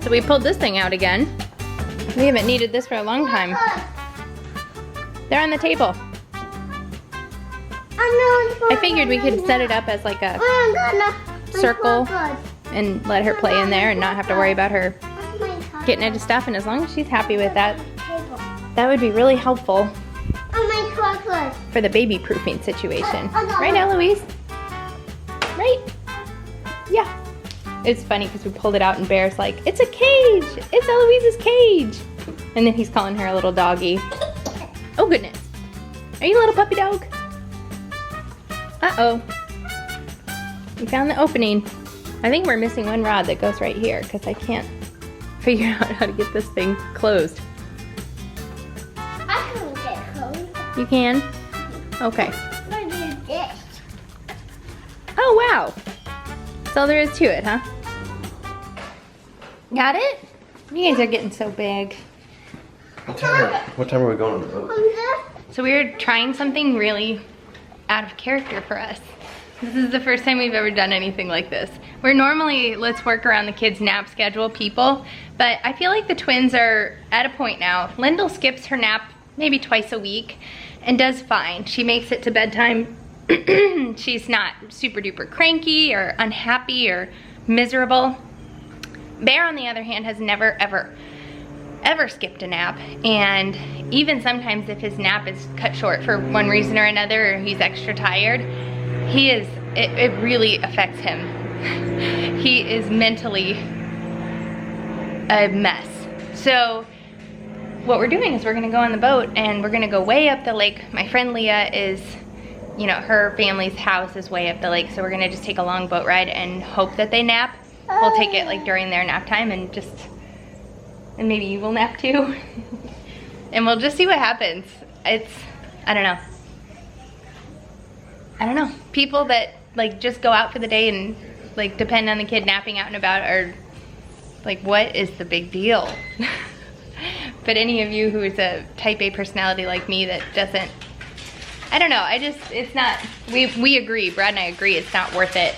So we pulled this thing out again. We haven't needed this for a long time. They're on the table. I figured we could set it up as like a circle and let her play in there and not have to worry about her getting into stuff. And as long as she's happy with that, that would be really helpful for the baby proofing situation. Right, Eloise? Right? Yeah. It's funny because we pulled it out and Bear's like, it's a cage! It's Eloise's cage! And then he's calling her a little doggy. Oh goodness. Are you a little puppy dog? Uh-oh. We found the opening. I think we're missing one rod that goes right here because I can't figure out how to get this thing closed. I can get it closed. You can? Okay. I'm gonna do this. Oh wow. That's all there is to it, huh? Got it? You guys are getting so big. What time are we going on the boat? So we're trying something really out of character for us. This is the first time we've ever done anything like this. We're normally, let's work around the kids' nap schedule people, but I feel like the twins are at a point now. Lyndle skips her nap maybe twice a week and does fine. She makes it to bedtime. She's not super duper cranky or unhappy or miserable. Bear, on the other hand, has never ever skipped a nap, and even sometimes if his nap is cut short for one reason or another, or he's extra tired, it really affects him. He is mentally a mess. So what we're doing is we're gonna go on the boat and we're gonna go way up the lake. My friend Leah is, you know, her family's house is way up the lake, so we're gonna just take a long boat ride and hope that they nap. We'll take it like during their nap time and and maybe you will nap too. And we'll just see what happens. I don't know. People that like just go out for the day and like depend on the kid napping out and about are like, what is the big deal? But any of you who is a type A personality like me that doesn't, I don't know, it's not, we agree, Brad and I agree, it's not worth it.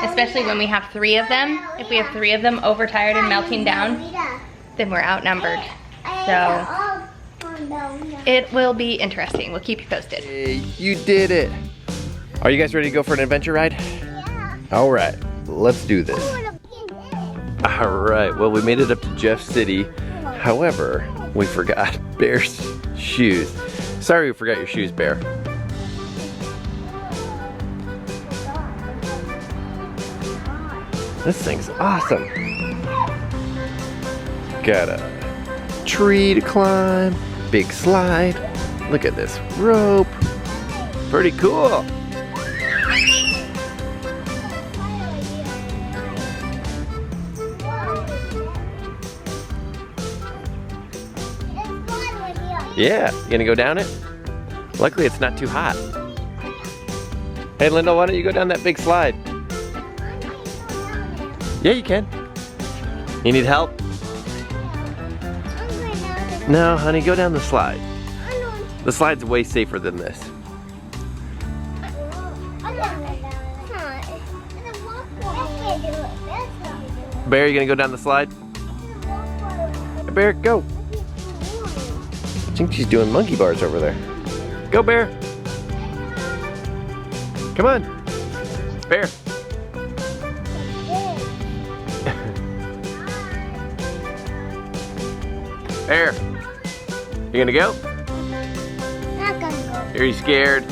Especially when we have 3 of them. If we have 3 of them overtired and melting down, then we're outnumbered. So it will be interesting. We'll keep you posted. Hey, you did it. Are you guys ready to go for an adventure ride? Yeah. All right, let's do this. All right, well, we made it up to Jeff City. However, we forgot Bear's shoes. Sorry we forgot your shoes, Bear. This thing's awesome. Got a tree to climb, big slide. Look at this rope. Pretty cool. Yeah, you gonna go down it? Luckily it's not too hot. Hey Lyndle, why don't you go down that big slide? Yeah, you can. You need help? No, honey, go down the slide. The slide's way safer than this. Bear, you gonna go down the slide? Bear, go. I think she's doing monkey bars over there. Go, Bear. Come on. Bear. Bear. You gonna go? Not gonna go. Are you scared?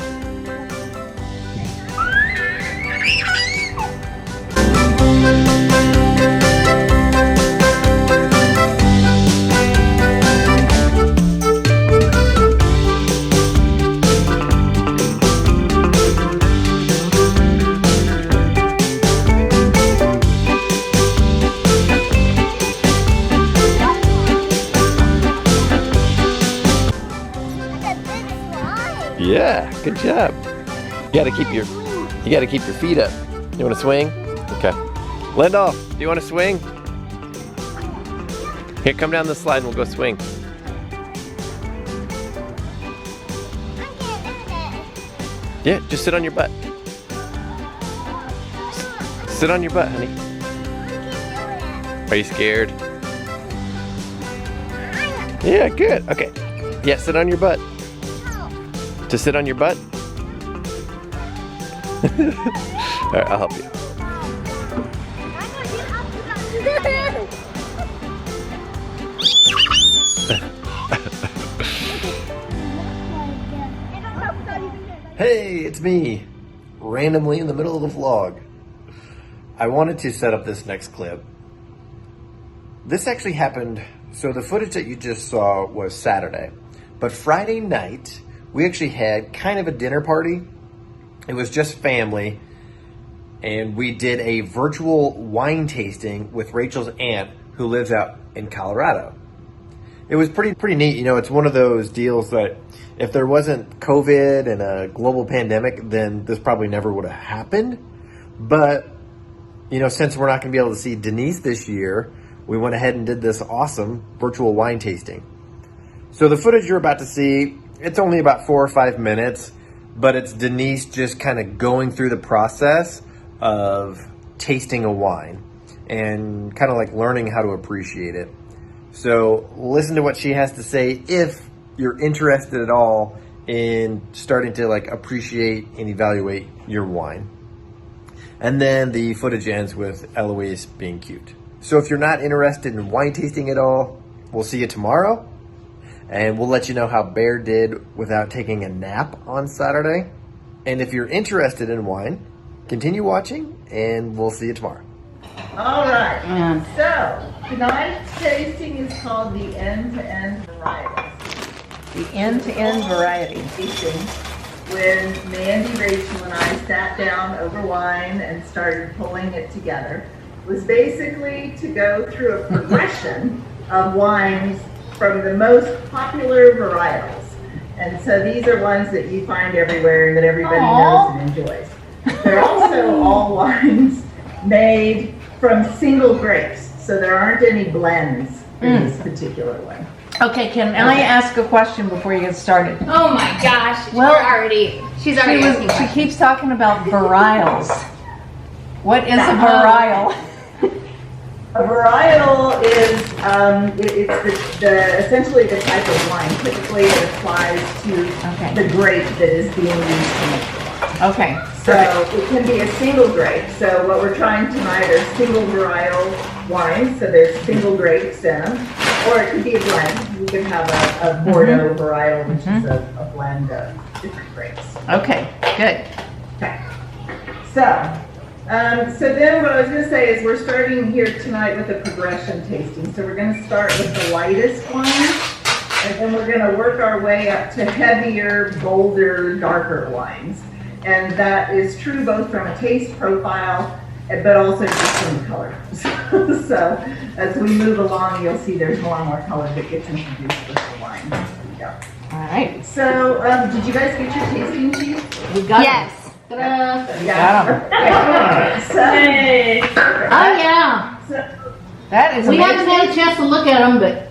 Yeah, good job. You gotta keep your feet up. You wanna swing? Okay. Lyndle, do you wanna swing? Here, come down the slide and we'll go swing. Okay. Yeah, just sit on your butt. Sit on your butt, honey. Are you scared? Yeah, good. Okay. Yeah, sit on your butt. To sit on your butt? Alright, I'll help you. Hey, it's me, randomly in the middle of the vlog. I wanted to set up this next clip. This actually happened, so the footage that you just saw was Saturday, but Friday night, we actually had kind of a dinner party. It was just family, and we did a virtual wine tasting with Rachel's aunt who lives out in Colorado. It was pretty neat. You know, it's one of those deals that if there wasn't COVID and a global pandemic, then this probably never would have happened. But, you know, since we're not going to be able to see Denise this year, we went ahead and did this awesome virtual wine tasting. So the footage you're about to see, it's only about 4 or 5 minutes, but it's Denise just kind of going through the process of tasting a wine and kind of like learning how to appreciate it. So listen to what she has to say if you're interested at all in starting to like appreciate and evaluate your wine. And then the footage ends with Eloise being cute. So if you're not interested in wine tasting at all, we'll see you tomorrow. And we'll let you know how Bear did without taking a nap on Saturday. And if you're interested in wine, continue watching and we'll see you tomorrow. All right, so tonight's tasting is called the end-to-end varieties. The end-to-end variety tasting, when Mandy, Rachel, and I sat down over wine and started pulling it together, was basically to go through a progression of wines from the most popular varietals. And so these are ones that you find everywhere that everybody knows and enjoys. They're also all wines made from single grapes, so there aren't any blends in this particular one. Okay, can I ask a question before you get started? Oh my gosh, Well, she's already asking She questions. keeps talking about varietals. What is a varietal? A varietal is it's essentially the type of wine. Typically, it applies to the grape that is being used to make the wine. Okay. So it can be a single grape. So what we're trying tonight are single varietal wines. So there's single grapes in them, or it could be a blend. You can have a Bordeaux varietal, which is a blend of different grapes. Okay, good. Okay. So then what I was going to say is we're starting here tonight with a progression tasting. So we're going to start with the lightest wine, and then we're going to work our way up to heavier, bolder, darker wines. And that is true both from a taste profile, but also just from the color. So as we move along, you'll see there's more and more color that gets introduced with the wine. Yeah. All right. So did you guys get your tasting sheets? We got Yes. Got Hey. Oh, yeah. That is We amazing. haven't had a chance to look at them, but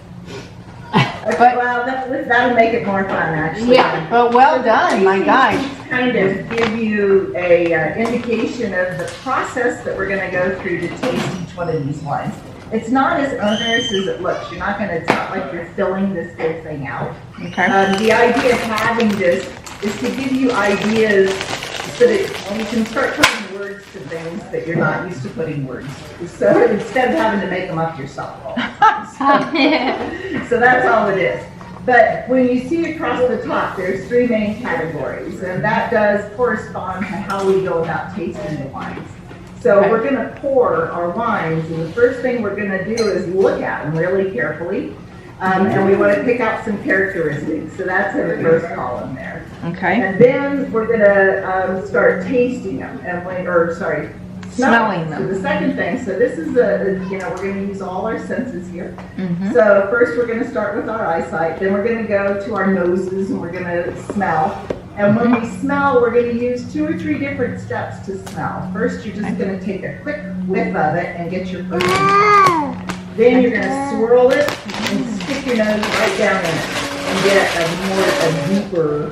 Well, that'll make it more fun, actually. yeah. But well done, my gosh. Kind of give you a indication of the process that we're going to go through to taste each one of these wines. It's not as onerous as it looks. You're not going to, it's not like you're filling this whole thing out. Okay. The idea of having this is to give you ideas so that you can start putting words to things that you're not used to putting words to. So instead of having to make them up yourself all the time. So that's all it is. But when you see across the top, there's 3 main categories, and that does correspond to how we go about tasting the wines. So we're going to pour our wines, and the first thing we're going to do is look at them really carefully, and we want to pick out some characteristics. So that's in the first column there. Okay. And then we're going to start tasting them, and smelling them. So the second thing, so this is we're going to use all our senses here. So first we're going to start with our eyesight, then we're going to go to our noses and we're going to smell. And when we smell, we're going to use 2 or 3 different steps to smell. First, you're just going to take a quick whiff of it and get your first. Then you're going to swirl it and stick your nose right down in it and get a deeper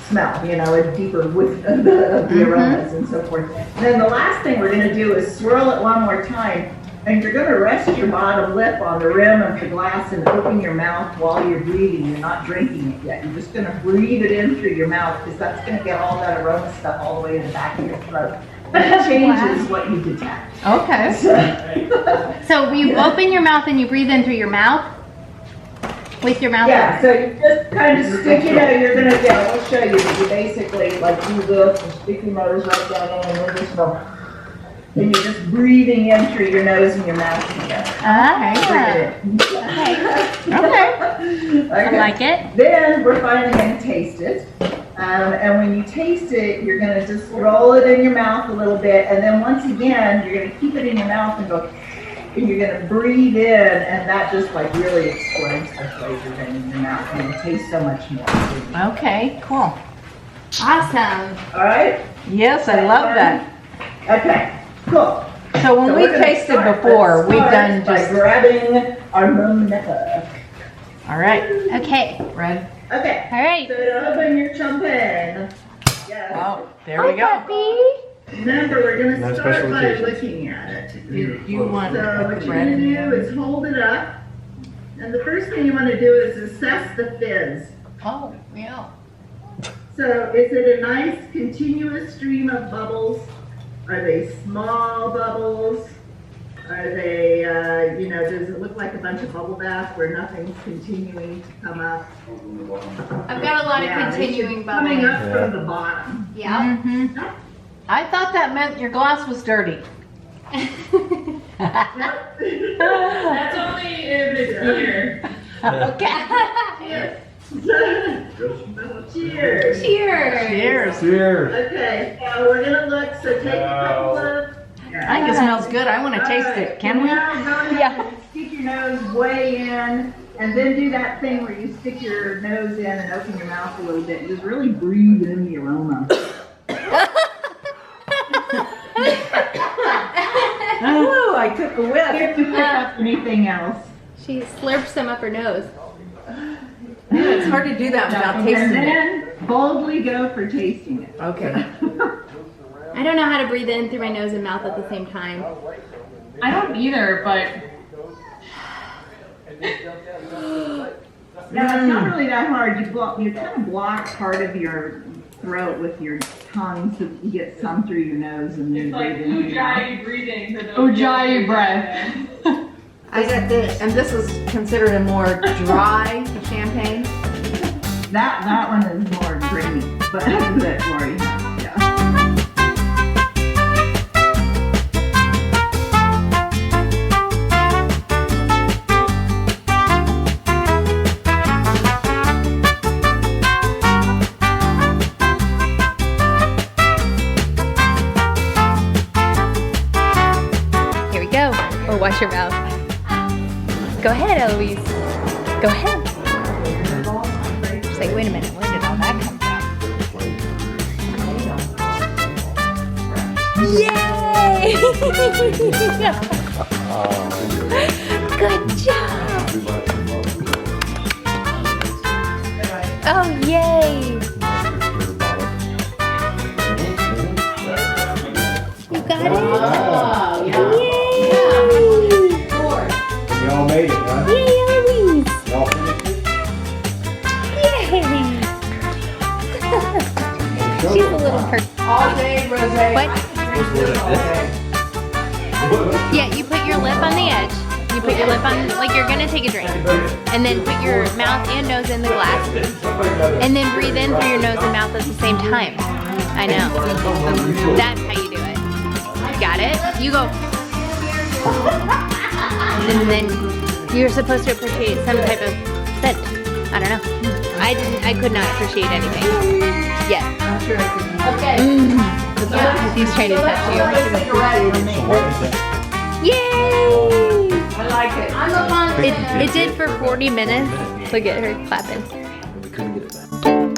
smell, you know, a deeper whiff of the aromas and so forth. And then the last thing we're gonna do is swirl it one more time, and you're gonna rest your bottom lip on the rim of the glass and open your mouth while you're breathing. You're not drinking it yet. You're just gonna breathe it in through your mouth, because that's gonna get all that aroma stuff all the way to the back of your throat. And it changes what you detect. Okay. So you open your mouth and you breathe in through your mouth? With your mouth Yeah, open? so you just kind of stick, you know, you're gonna, yeah, I'll show you, but you basically like do this and stick your nose right down in and then just go, and you're just breathing in through your nose and your mouth together. Okay. I like it. Then we're finally gonna taste it. And when you taste it, you're gonna just roll it in your mouth a little bit, and then once again, you're gonna keep it in your mouth and go, and you're gonna breathe in, and that just like really explodes the flavor in your mouth, and it tastes so much more. Okay, cool. Awesome. All right? Yes, I love that. Okay, cool. So when So we we're gonna tasted start- before, let's we've start done by just, grabbing our mumnetta. all right, Okay. Red. Okay. All right. So open your champagne. Yes. Oh, there we go. Remember, we're No gonna special start by occasions. looking at it. You want So to what put you're red gonna in do there? is hold it up, and the first thing you wanna do is assess the fizz. Oh, yeah. So is it a nice continuous stream of bubbles? Are they small bubbles? Are they, you know, does it look like a bunch of bubble bath where nothing's continuing to come up? I've got a lot Yeah, of they should continuing be coming bubbles. up from the bottom. Yeah. Mm-hmm. I thought that meant your glass was dirty. That's only if it's clear. Cheers. Cheers. Cheers. Cheers. Okay, so we're gonna look, so take a couple of. I think it smells good. I want to taste it. Can we? Now go ahead and stick your nose way in, and then do that thing where you stick your nose in and open your mouth a little bit, and just really breathe in the aroma. Oh, I took a See whiff. if you pick up anything else. She slurped some up her nose. Yeah, it's hard to do that without And tasting it. then boldly go for tasting it. Okay. I don't know how to breathe in through my nose and mouth at the same time. I don't either, but No, it's not really that hard. You kind of block part of your throat with your tongue so that you get some through your nose and then it's like breathe in through your mouth. Ujjayi breathing for those. Ujjayi breath. I got this, and this is considered a more dry champagne. That one is more creamy, but that's it, Lori. Yeah. Here we go. Oh, wash your mouth. Go ahead, Eloise. Go ahead. She's like, wait a minute, where did all that come from? Yay! Good job! Oh, yay! You got it? Oh, yeah. Yay! Y'all made it, huh? Yay, Eloise! Y'all finished Yay! She's a little person. All day rosé. What? Yeah, you put your lip on the edge. You put your lip on, like you're gonna take a drink. And then put your mouth and nose in the glass. And then breathe in through your nose and mouth at the same time. I know. That's how you do it. Got it? You go. And then you're supposed to appreciate some type of scent. I don't know. I could not appreciate anything. Yet. I'm sure I can. Okay. He's trying to touch you. Yay! I like it. I'm a fun It did for 40 minutes. Look at her clapping. We couldn't get it back.